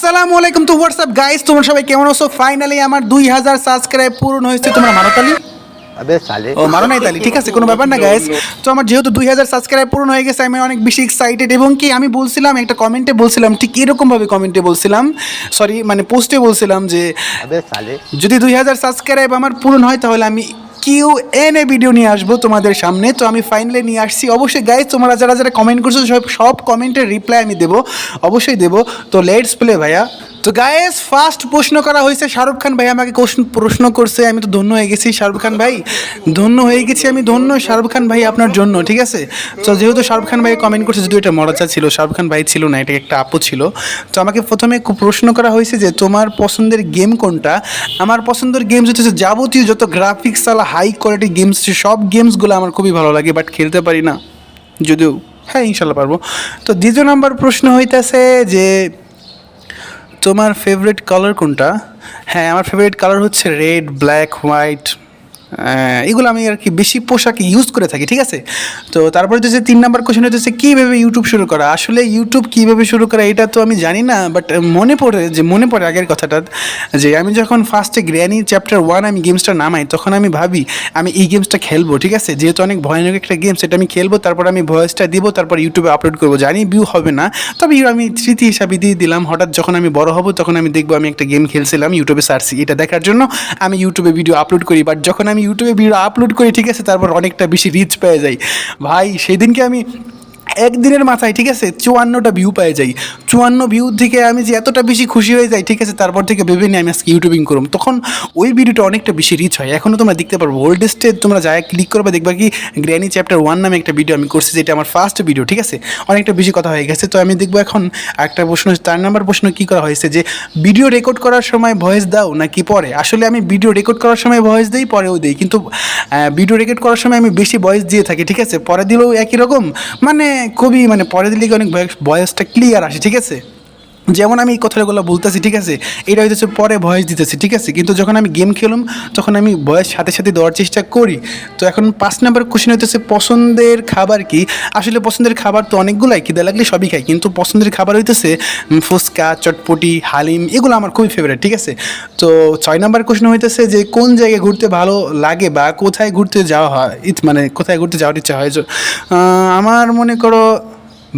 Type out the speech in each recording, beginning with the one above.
আসসালামু আলাইকুম। তো হোয়াটসঅ্যাপ গাইস, তোমরা সবাই কেমন আছো? ফাইনালি আমার 2000 সাবস্ক্রাইব পূরণ হয়েছে। তোমরা মারো তালি। अबे साले ও মারো নাই তালি, ঠিক আছে, কোনো ব্যাপার না গাইস। তো আমার যেহেতু 2000 সাবস্ক্রাইব পূরণ হয়ে গেছে, আমি অনেক বেশি এক্সাইটেড। এবং কি আমি বলছিলাম, একটা কমেন্টে বলছিলাম, ঠিক এরকমভাবে কমেন্টে বলছিলাম, সরি মানে পোস্টে বলছিলাম যে अबे साले যদি 2000 সাবস্ক্রাইব আমার পূরণ হয় তাহলে আমি কিউএনএ ভিডিও নিয়ে আসবো তোমাদের সামনে। তো আমি ফাইনালি নিয়ে আসছি। অবশ্যই গাইজ, তোমরা যারা যারা কমেন্ট করছো সব কমেন্টের রিপ্লাই আমি দেবো, অবশ্যই দেবো। তো লেটস প্লে ভাইয়া। তো গাইজ, ফার্স্ট প্রশ্ন করা হয়েছে শাহরুখ খান ভাই আমাকে প্রশ্ন করছে। আমি তো ধন্য হয়ে গেছি শাহরুখ খান ভাই, ধন্য হয়ে গেছি আমি, ধন্য শাহরুখ খান ভাই আপনার জন্য, ঠিক আছে। তো যেহেতু শাহরুখ খান ভাই কমেন্ট করছে, যদিও এটা মরাচা ছিল, শাহরুখ খান ভাই ছিল না, এটা একটা আপু ছিল। তো আমাকে প্রথমে প্রশ্ন করা হয়েছে যে তোমার পছন্দের গেম কোনটা। আমার পছন্দের গেমস হচ্ছে যাবতীয় যত গ্রাফিক্স আলা হাই কোয়ালিটি গেমস, সব গেমসগুলো আমার খুবই ভালো লাগে, বাট খেলতে পারি না যদিও, হ্যাঁ ইনশাল্লাহ পারবো। তো দ্বিতীয় নম্বর প্রশ্ন হইতেছে যে তোমার ফেভারিট কালার কোনটা। হ্যাঁ, আমার ফেভারিট কালার হচ্ছে রেড, ব্ল্যাক, হোয়াইট, এগুলো আমি আর কি বেশি পোশাকে ইউজ করে থাকি, ঠিক আছে। তো তারপরে হচ্ছে 3 নম্বর কোশ্চেন হচ্ছে কীভাবে ইউটিউব শুরু করা। আসলে ইউটিউব কীভাবে শুরু করা এটা তো আমি জানি না, বাট মনে পড়ে আগের কথাটা, যে আমি যখন ফার্স্টে গ্র্যানি চ্যাপ্টার 1 আমি গেমসটা নামাই, তখন আমি ভাবি আমি এই গেমসটা খেলবো, ঠিক আছে, যেহেতু অনেক ভয়ানক একটা গেম, সেটা আমি খেলবো, তারপর আমি ভয়েসটা দিব, তারপর ইউটিউবে আপলোড করবো। জানি ভিউ হবে না, তবে আমি স্মৃতি হিসাবে দিয়ে দিলাম। হঠাৎ যখন আমি বড় হব তখন আমি দেখবো আমি একটা গেম খেলছিলাম, ইউটিউবে সার্চি, এটা দেখার জন্য আমি ইউটিউবে ভিডিও আপলোড করি। বাট যখন আমি ইউটিউবে ভিডিও আপলোড করি, ঠিক আছে, তারপর অনেকটা বেশি রিচ পেয়ে যাই ভাই। সেদিনকে আমি একদিনের মাথায়, ঠিক আছে, 54টা ভিউ পেয়ে যাই। 54 ভিউ থেকে আমি যে এতটা বেশি খুশি হয়ে যাই, ঠিক আছে, তারপর থেকে ভেবে নিই আমি আজকে ইউটিউবিং করুম। তখন ওই ভিডিওটা অনেকটা বেশি রিচ হয়। এখনও তোমরা দেখতে পারবো, ওল্ডেস্টে তোমরা যায় ক্লিক করবে, দেখবা কি গ্র্যানি চ্যাপ্টার 1 নামে একটা ভিডিও আমি করছি, যেটা আমার ফার্স্ট ভিডিও, ঠিক আছে। অনেকটা বেশি কথা হয়ে গেছে। তো আমি দেখবো এখন একটা প্রশ্ন, 4 নম্বর প্রশ্ন কী করা হয়েছে যে ভিডিও রেকর্ড করার সময় ভয়েস দাও নাকি পরে। আসলে আমি ভিডিও রেকর্ড করার সময় ভয়েস দিই, পরেও দিই, কিন্তু ভিডিও রেকর্ড করার সময় আমি বেশি ভয়েস দিয়ে থাকি, ঠিক আছে। পরে দিলেও একই রকম, মানে খুবই মানে পরে দিলে অনেক ভয়েসটা ক্লিয়ার আসে, ঠিক আছে। যেমন আমি এই কথাগুলো বলতেছি, ঠিক আছে, এটা হইতেছে পরে ভয়েস দিতেছি, ঠিক আছে, কিন্তু যখন আমি গেম খেলুম তখন আমি ভয়েস সাথে সাথে দেওয়ার চেষ্টা করি। তো এখন 5 নম্বর কোশ্চেন হইতেছে পছন্দের খাবার কি। আসলে পছন্দের খাবার তো অনেকগুলাই, খিদে লাগলে সবই খাই, কিন্তু পছন্দের খাবার হইতেছে ফুচকা, চটপটি, হালিম, এগুলো আমার খুবই ফেভারিট, ঠিক আছে। তো 6 নম্বর কোশ্চেন হইতেছে যে কোন জায়গায় ঘুরতে ভালো লাগে বা কোথায় ঘুরতে যাওয়া হয়, মানে কোথায় ঘুরতে যাওয়ার ইচ্ছা হয়। আমার মনে করো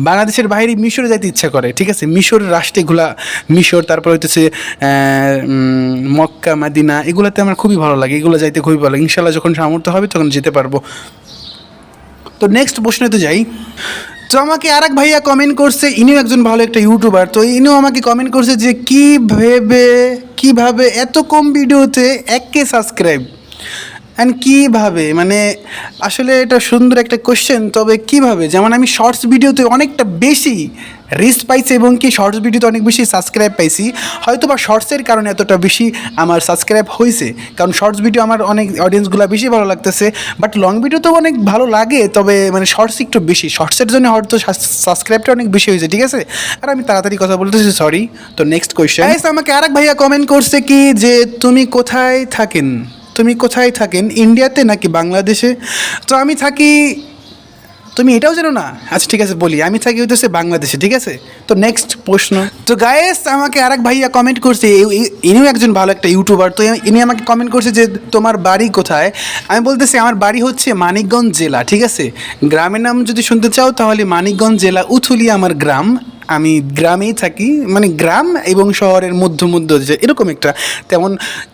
বাংলাদেশের বাইরে মিশরে যাইতে ইচ্ছা করে, ঠিক আছে, মিশর রাষ্ট্রগুলা, মিশর, তারপর হইতেছে মক্কা, মাদিনা, এগুলোতে আমার খুবই ভালো লাগে, এগুলো যাইতে খুবই ভালো লাগে। ইনশাল্লাহ যখন সামর্থ্য হবে তখন যেতে পারবো। তো নেক্সট প্রশ্নে তো যাই। তো আমাকে আরেক ভাইয়া কমেন্ট করছে, ইনিও একজন ভালো একটা ইউটিউবার। তো ইনিও আমাকে কমেন্ট করছে যে কীভাবে এত কম ভিডিওতে 1K সাবস্ক্রাইব, অ্যান্ড কীভাবে, মানে আসলে এটা সুন্দর একটা কোশ্চেন। তবে কীভাবে, যেমন আমি শর্টস ভিডিওতে অনেকটা বেশি রিচ পাইছি এবং কি শর্টস ভিডিওতে অনেক বেশি সাবস্ক্রাইব পাইছি। হয়তো বা শর্টসের কারণে এতটা বেশি আমার সাবস্ক্রাইব হয়েছে, কারণ শর্টস ভিডিও আমার অনেক অডিয়েন্সগুলো বেশি ভালো লাগতেছে। বাট লং ভিডিও তো অনেক ভালো লাগে, তবে মানে শর্টস একটু বেশি, শর্টসের জন্য হয়তো সাবস্ক্রাইবটা অনেক বেশি হয়েছে, ঠিক আছে। আর আমি তাড়াতাড়ি কথা বলতেছি, সরি। তো নেক্সট কোয়েশ্চেন, আমাকে আরেক ভাইয়া কমেন্ট করছে কি যে তুমি কোথায় থাকেন, ইন্ডিয়াতে নাকি বাংলাদেশে। তো আমি থাকি, তুমি এটাও জানো না, আচ্ছা ঠিক আছে বলি, আমি থাকি হইতেছে বাংলাদেশে, ঠিক আছে। তো নেক্সট প্রশ্ন। তো গায়েস, আমাকে আরেক ভাইয়া কমেন্ট করছে, ইনিও একজন ভালো একটা ইউটিউবার। তো ইনি আমাকে কমেন্ট করছে যে তোমার বাড়ি কোথায়। আমি বলতেছি আমার বাড়ি হচ্ছে মানিকগঞ্জ জেলা, ঠিক আছে। গ্রামের নাম যদি শুনতে চাও তাহলে মানিকগঞ্জ জেলা উথুলিয়া আমার গ্রাম। আমি গ্রামেই থাকি, মানে গ্রাম এবং শহরের মধ্যে যে এরকম একটা,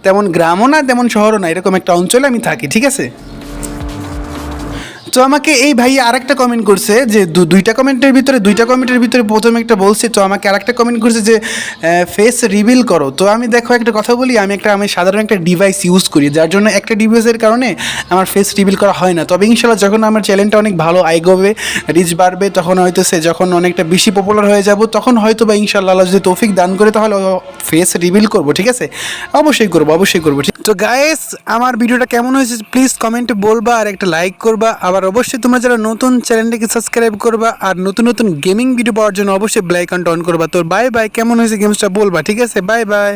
তেমন গ্রামও না তেমন শহরও না, এরকম একটা অঞ্চলে আমি থাকি, ঠিক আছে। তো আমাকে এই ভাইয়া আরেকটা কমেন্ট করছে যে দুইটা কমেন্টের ভিতরে প্রথমে একটা বলছে। তো আমাকে আরেকটা কমেন্ট করছে যে ফেস রিভিল করো। তো আমি দেখো একটা কথা বলি, আমি সাধারণ একটা ডিভাইস ইউজ করি, যার জন্য একটা ডিভাইসের কারণে আমার ফেস রিভিল করা হয় না। তবে ইনশাল্লাহ যখন আমার চ্যানেলটা অনেক ভালো আইগবে, রিচ বাড়বে, তখন হয়তোছে যখন অনেকটা বেশি পপুলার হয়ে যাব, তখন হয়তো বা ইনশাল্লাহ যদি তৌফিক দান করে তাহলে ফেস রিভিল করবো, ঠিক আছে। অবশ্যই করবো। তো গাইস, আমার ভিডিওটা কেমন হয়েছে প্লিজ কমেন্টে বলবা, আর একটা লাইক করবা। আবার অবশ্যই তোমরা যারা নতুন চ্যানেলটাকে সাবস্ক্রাইব করবা, আর নতুন গেমিং ভিডিও পাওয়ার জন্য অবশ্যই বেল আইকনটা অন করবা। তো বাই বাই, কেমন হয়েছে গেমসটা বলবা, ঠিক আছে, বাই বাই।